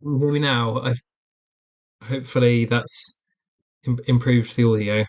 Can you hear me now? Hopefully that's improved the audio.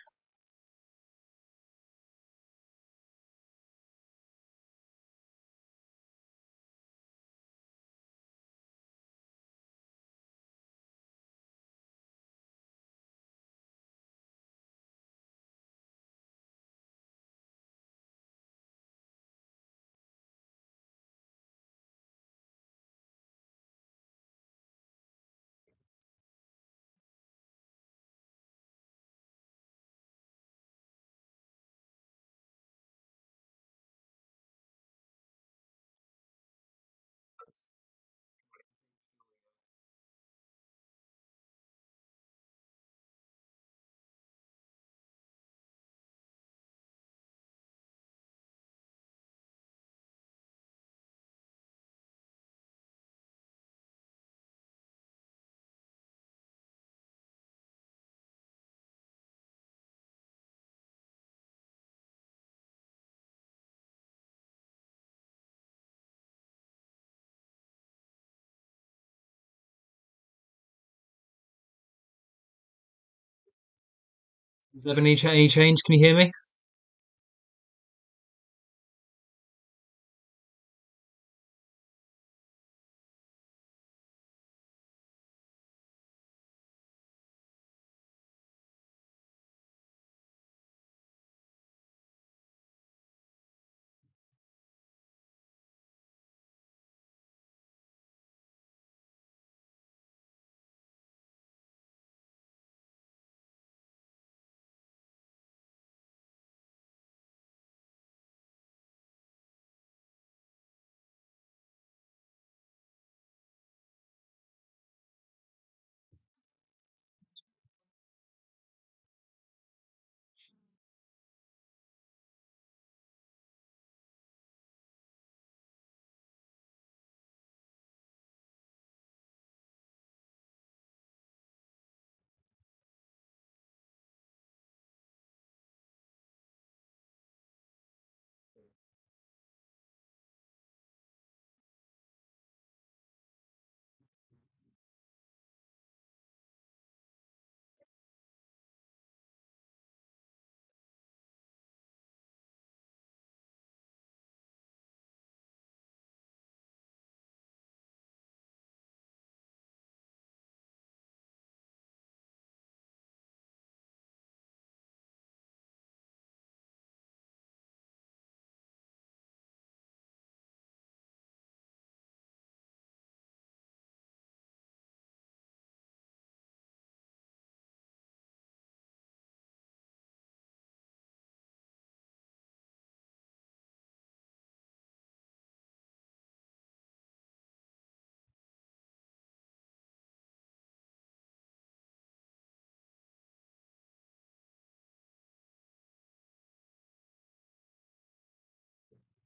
Has there been any change? Can you hear me?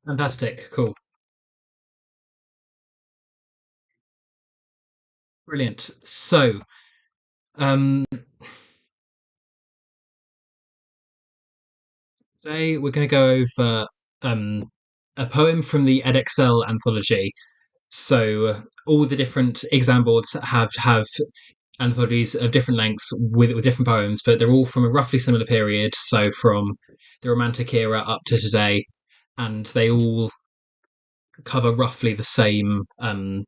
Fantastic, cool, brilliant. Um, today we're going to go over um, a poem from the Edexcel anthology. All the different exam boards have anthologies of different lengths with different poems, but they're all from a roughly similar period. So from the Romantic era up to today, and they all cover roughly the same um,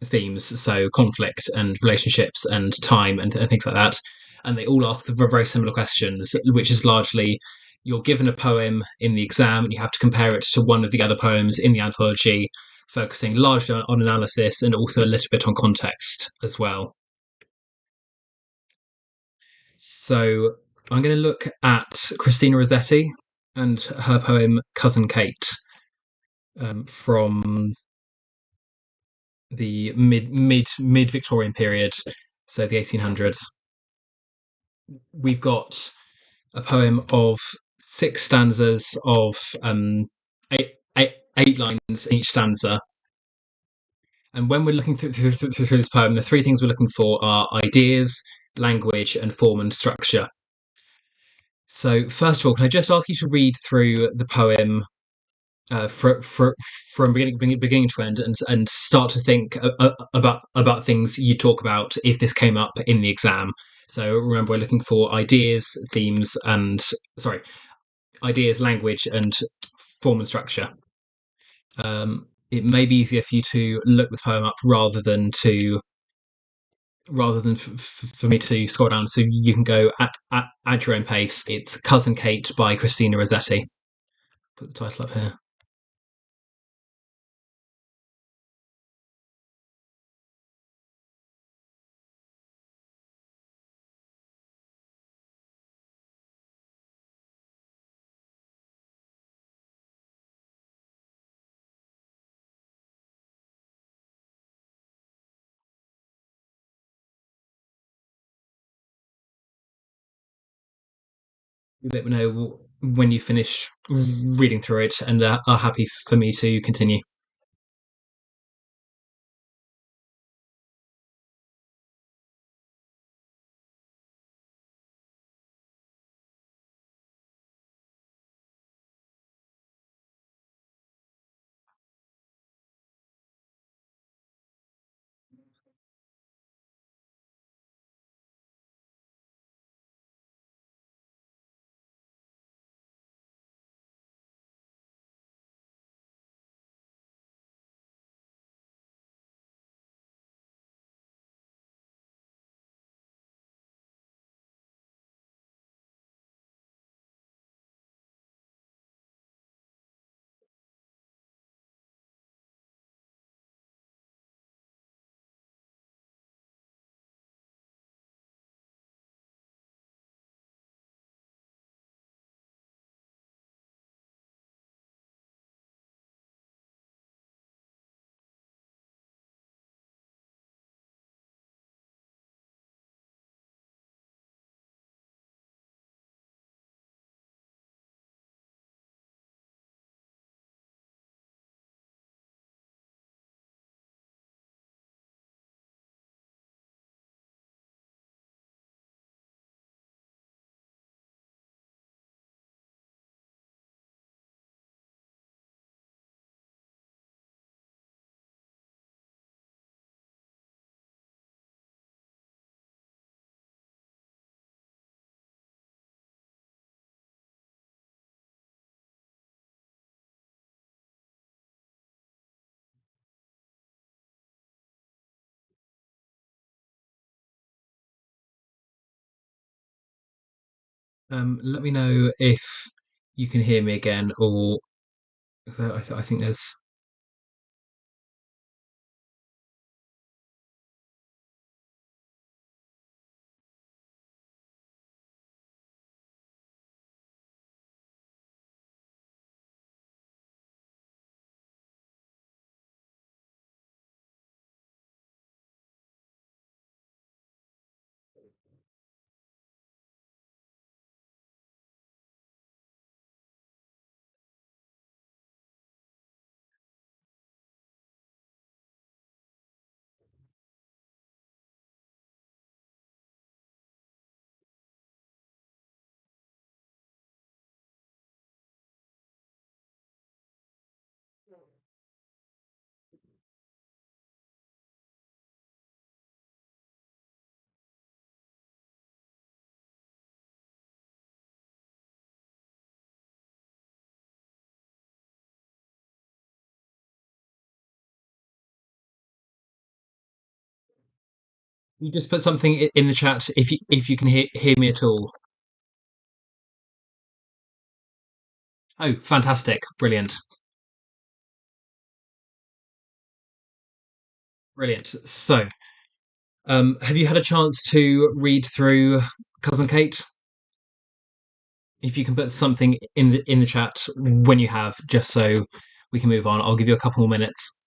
themes, so conflict and relationships and time and things like that. And they all ask the very similar questions, which is largely you're given a poem in the exam and you have to compare it to one of the other poems in the anthology, focusing largely on analysis and also a little bit on context as well. So I'm going to look at Christina Rossetti and her poem Cousin Kate from the mid Victorian period, so the 1800s. We've got a poem of six stanzas of eight lines in each stanza. And when we're looking through this poem, the three things we're looking for are ideas, language, and form and structure. So, first of all, can I just ask you to read through the poem from beginning to end, and start to think about things you talk about if this came up in the exam. So remember, we're looking for ideas, themes, and sorry, ideas, language, and form and structure. It may be easier for you to look this poem up for me to scroll down, so you can go at your own pace. It's Cousin Kate by Christina Rossetti. Put the title up here. Let me know when you finish reading through it and are happy for me to continue. Let me know if you can hear me again, or I think there's. You just put something in the chat if you can hear me at all. Oh, fantastic! Brilliant, brilliant. So, have you had a chance to read through Cousin Kate? If you can put something in the chat when you have, just so we can move on. I'll give you a couple more minutes.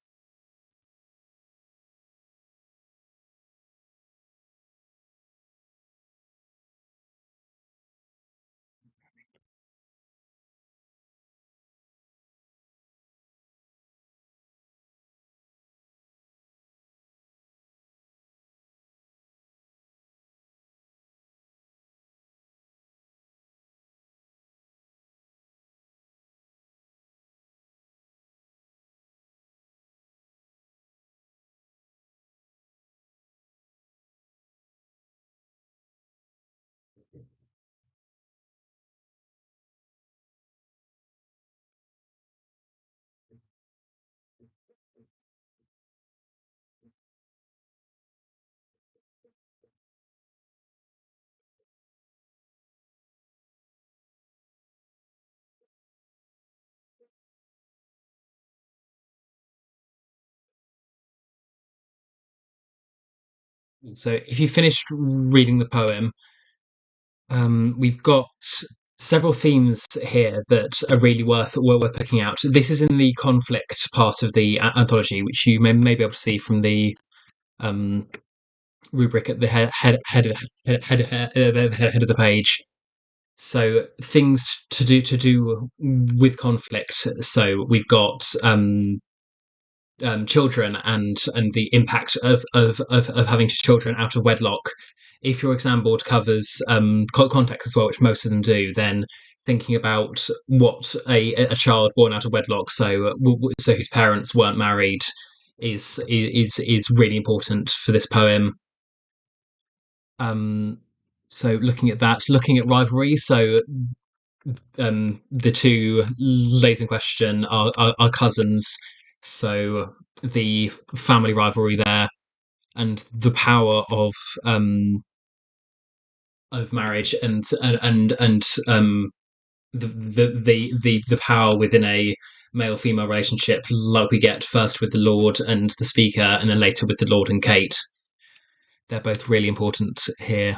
So if you finished reading the poem, we've got several themes here that are really worth picking out. This is in the conflict part of the anthology, which you may be able to see from the um, rubric at the head of the page. So things to do with conflict. So we've got children and the impact of having children out of wedlock. If your exam board covers context as well, which most of them do, then thinking about what a child born out of wedlock, so whose parents weren't married, is really important for this poem. Um, so looking at that, looking at rivalry, so the two ladies in question are cousins, so the family rivalry there and the power of marriage and the power within a male female relationship, like we get first with the Lord and the Speaker, and then later with the Lord and Kate. They're both really important here.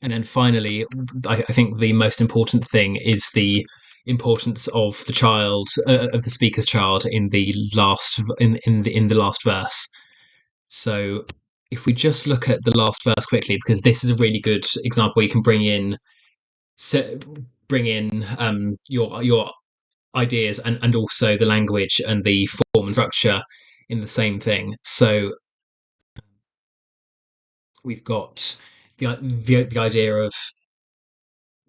And then finally, I think the most important thing is the importance of the child, of the speaker's child, in the last verse. So if we just look at the last verse quickly, because this is a really good example where you can bring in your ideas and also the language and the form and structure in the same thing. So we've got the idea of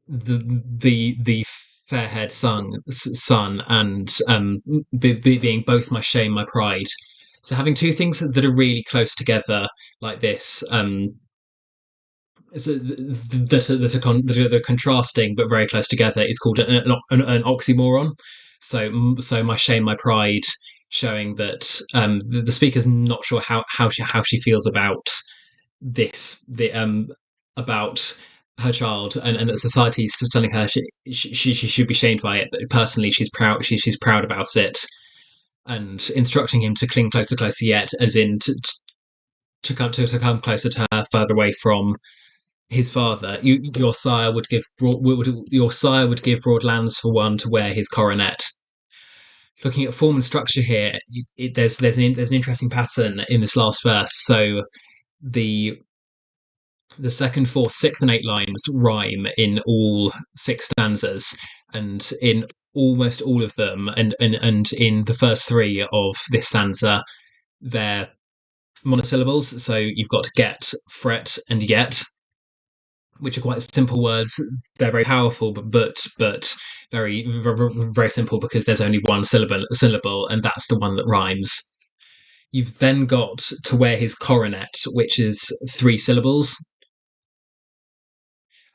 the fair-haired son and being both my shame, my pride. So having two things that are really close together like this, so that are contrasting but very close together, is called an oxymoron. So my shame, my pride, showing that the speaker's not sure how she feels about this about her child, and that society's telling her she should be shamed by it, but personally she's proud about it, and instructing him to cling closer yet, as in to come closer to her, further away from his father. Your sire would give your sire would give broad lands for one to wear his coronet. Looking at form and structure here, there's an interesting pattern in this last verse. So the the second, fourth, sixth, and eighth lines rhyme in all six stanzas, and in almost all of them, and in the first three of this stanza, they're monosyllables. So you've got get, fret, and yet, which are quite simple words. They're very powerful, but very simple because there's only one syllable, and that's the one that rhymes. You've then got to wear his coronet, which is three syllables,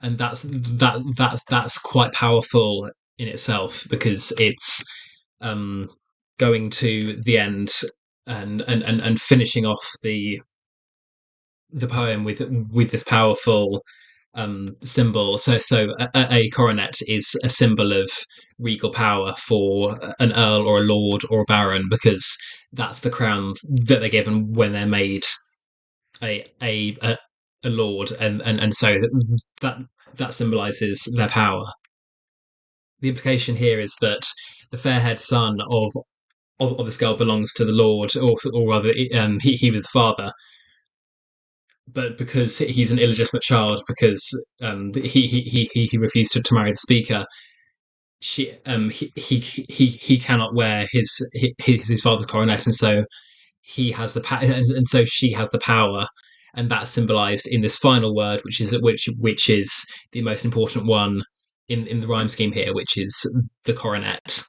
and that's quite powerful in itself because it's um, going to the end and finishing off the poem with this powerful symbol. So a coronet is a symbol of regal power for an earl or a lord or a baron, because that's the crown that they're given when they're made a lord, and so that that symbolizes their power. The implication here is that the fair-haired son of this girl belongs to the lord, or rather, he was the father, but because he's an illegitimate child, because he refused to marry the speaker, he cannot wear his father's coronet, and so he has the and so she has the power, and that's symbolized in this final word, which is the most important one in the rhyme scheme here, which is the coronet.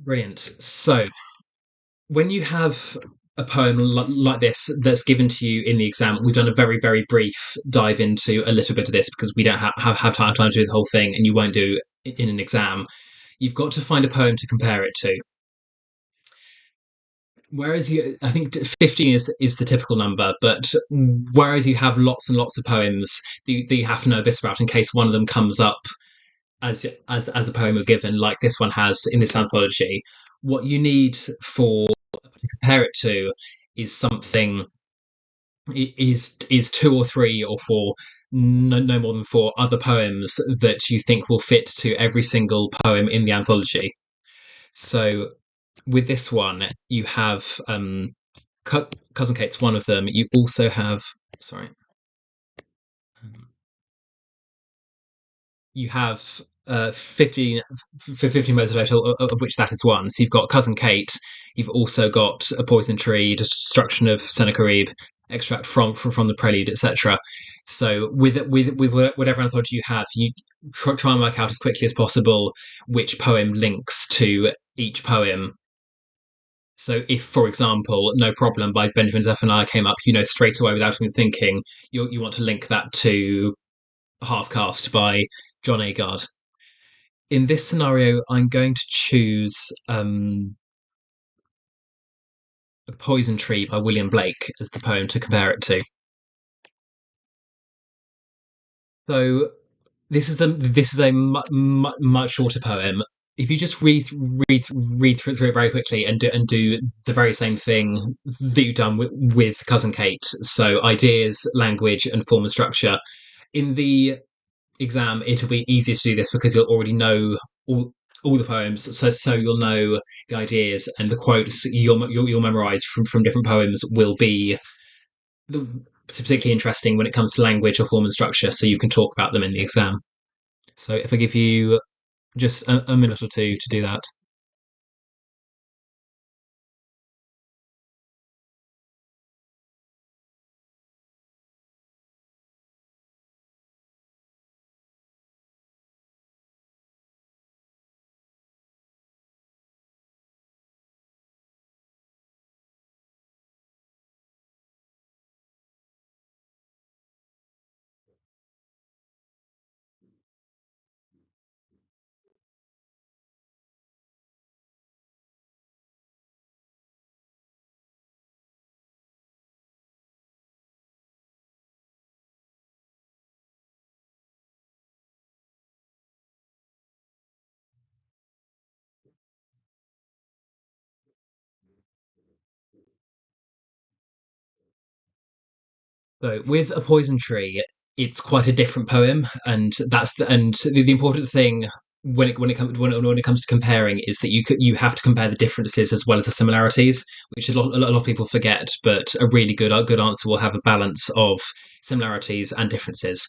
Brilliant. So when you have a poem like this that's given to you in the exam, we've done a very brief dive into a little bit of this because we don't have time to do the whole thing, and you won't do in an exam. You've got to find a poem to compare it to. Whereas I think 15 is the typical number, but whereas you have lots and lots of poems that you have to know a bit about in case one of them comes up as the poem you're given, like this one has in this anthology. What you need for to compare it to is something is two or three or four, no more than four other poems that you think will fit to every single poem in the anthology. So with this one, you have Cousin Kate's one of them. You also have sorry, you have 15 modes total, of which that is one. So you've got Cousin Kate, you've also got A Poison Tree, Destruction of Sennacherib, extract from the Prelude, etc. So with whatever anthology you have, you try and work out as quickly as possible which poem links to each poem. So if, for example, No Problem by Benjamin Zephaniah came up, you know straight away without even thinking, you want to link that to Half Caste by John Agard. In this scenario, I'm going to choose A Poison Tree by William Blake as the poem to compare it to. So this is a much shorter poem. If you just read through it very quickly and do the very same thing that you've done with Cousin Kate, so ideas, language, and form and structure. In the exam, it'll be easier to do this because you'll already know all the poems, so you'll know the ideas and the quotes you'll memorize from different poems will be particularly interesting when it comes to language or form and structure, so you can talk about them in the exam. So if I give you just a minute or two to do that. So with A Poison Tree, it's quite a different poem, and the important thing when it comes to comparing is that you have to compare the differences as well as the similarities, which a lot of people forget. But a really good answer will have a balance of similarities and differences.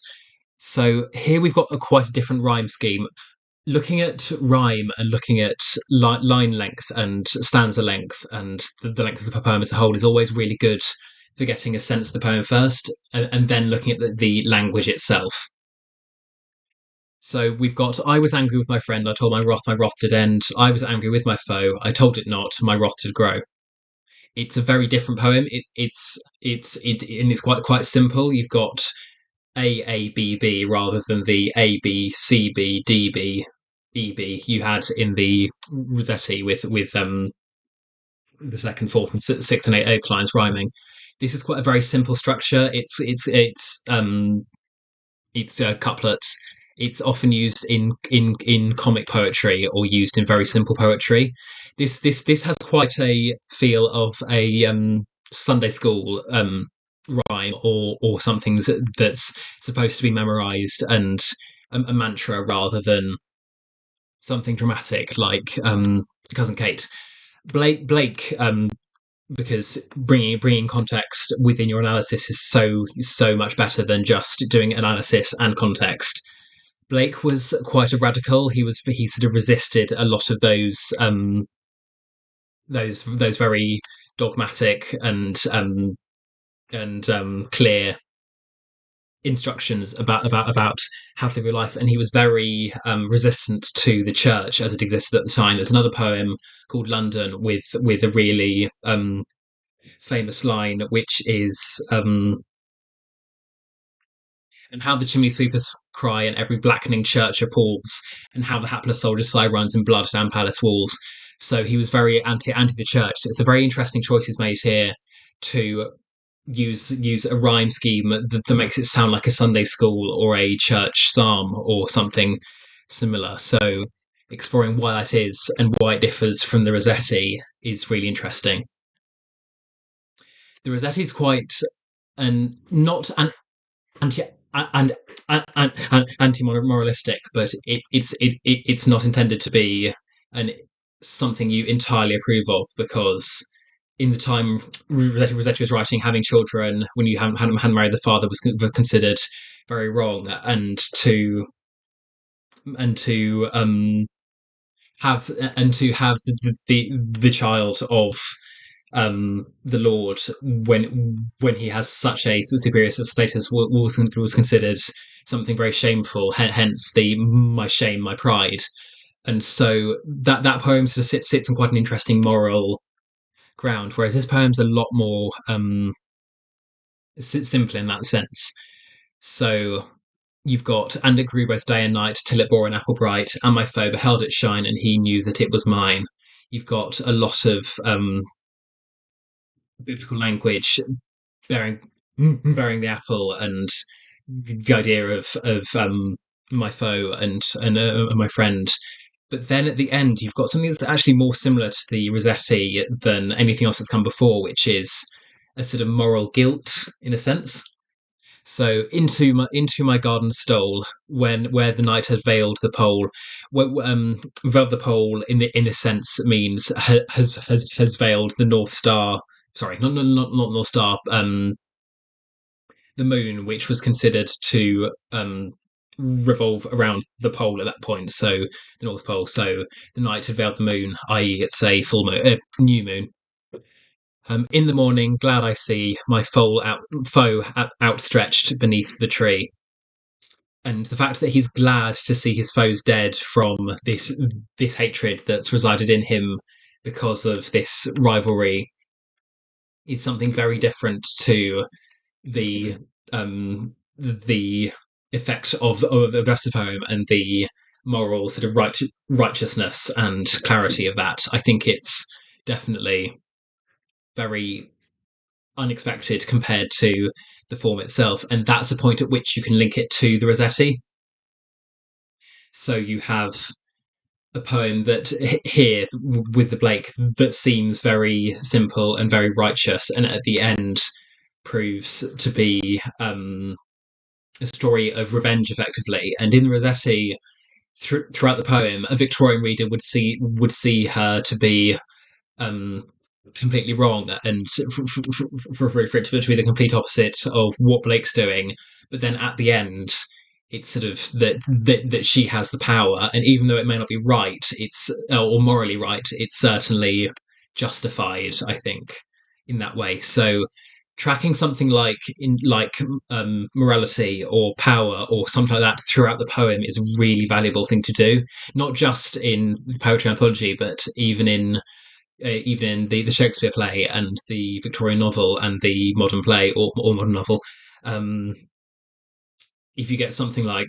So here we've got quite a different rhyme scheme. Looking at rhyme and looking at line length and stanza length and the length of the poem as a whole is always really good for getting a sense of the poem first and then looking at the language itself. So we've got I was angry with my friend, I told my wrath did end. I was angry with my foe, I told it not, my wrath did grow. It's a very different poem. And it's quite simple. You've got A B B rather than the A B C B D B E B you had in the Rossetti with the second, fourth, and sixth and eighth lines rhyming. This is quite a very simple structure. It's couplets. It's often used in comic poetry or used in very simple poetry. This has quite a feel of a Sunday school rhyme or something that's supposed to be memorized and a mantra rather than something dramatic like Cousin Kate. Blake because bringing context within your analysis is so much better than just doing analysis and context. Blake was quite a radical. He sort of resisted a lot of those very dogmatic and clear instructions about how to live your life, and he was very resistant to the church as it existed at the time. There's another poem called London with a really famous line, which is and how the chimney sweepers cry and every blackening church appalls, and how the hapless soldiers sigh runs in blood down palace walls. So he was very anti the church. So it's a very interesting choice he's made here to use a rhyme scheme that makes it sound like a Sunday school or a church psalm or something similar. So exploring why that is and why it differs from the Rossetti is really interesting. The Rossetti is quite an not an anti and anti moralistic, but it's not intended to be an something you entirely approve of, because in the time Rossetti was writing, having children when you hadn't married the father was considered very wrong, and to have the child of the Lord when he has such a superior status was considered something very shameful. Hence the my shame, my pride, and so that poem sort of sits on quite an interesting moral ground, whereas this poem's a lot more simple in that sense. So you've got, and it grew both day and night till it bore an apple bright, and my foe beheld it shine, and he knew that it was mine. You've got a lot of biblical language bearing bearing the apple, and the idea of my foe and my friend. But then at the end, you've got something that's actually more similar to the Rossetti than anything else that's come before, which is a sort of moral guilt in a sense. So into my garden stole, when where the night had veiled the pole. Veiled the pole in this sense means has veiled the North Star. Sorry, not North Star. The moon, which was considered to revolve around the pole at that point. So the North Pole. So the night had veiled the moon, i.e., it's a full moon, new moon. In the morning, glad I see my foe outstretched beneath the tree. And the fact that he's glad to see his foes dead from this hatred that's resided in him because of this rivalry is something very different to the effect of the rest of the poem and the moral sort of righteousness and clarity of that. I think it's definitely very unexpected compared to the form itself, and that's the point at which you can link it to the Rossetti. So you have a poem that here with the Blake that seems very simple and very righteous, and at the end proves to be a story of revenge, effectively. And in the Rossetti, throughout the poem, a Victorian reader would see her to be um, completely wrong, and for it to be the complete opposite of what Blake's doing. But then at the end, it's sort of that she has the power, and even though it may not be right, it's or morally right, it's certainly justified, I think, in that way. So tracking something like morality or power or something like that throughout the poem is a really valuable thing to do, not just in poetry anthology, but even in the Shakespeare play and the Victorian novel and the modern play or modern novel. Um, if you get something like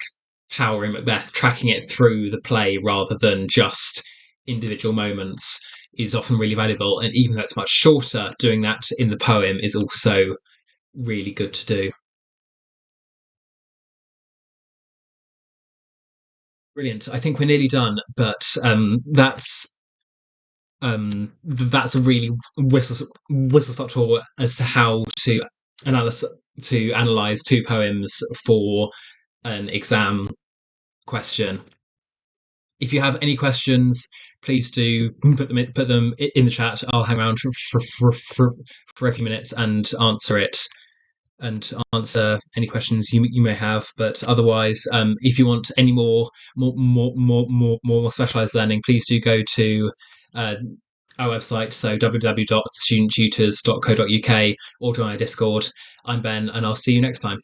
power in Macbeth, tracking it through the play rather than just individual moments is often really valuable. And even though it's much shorter, doing that in the poem is also really good to do. Brilliant. I think we're nearly done, but that's a really whistle stop tour as to how to analyze two poems for an exam question. If you have any questions, please do put them in the chat. I'll hang around for a few minutes and answer any questions you may have. But otherwise, if you want any more specialized learning, please do go to uh, our website, so www.studenttutors.co.uk, or join our Discord. I'm Ben, and I'll see you next time.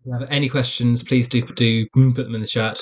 If you have any questions, please do put them in the chat.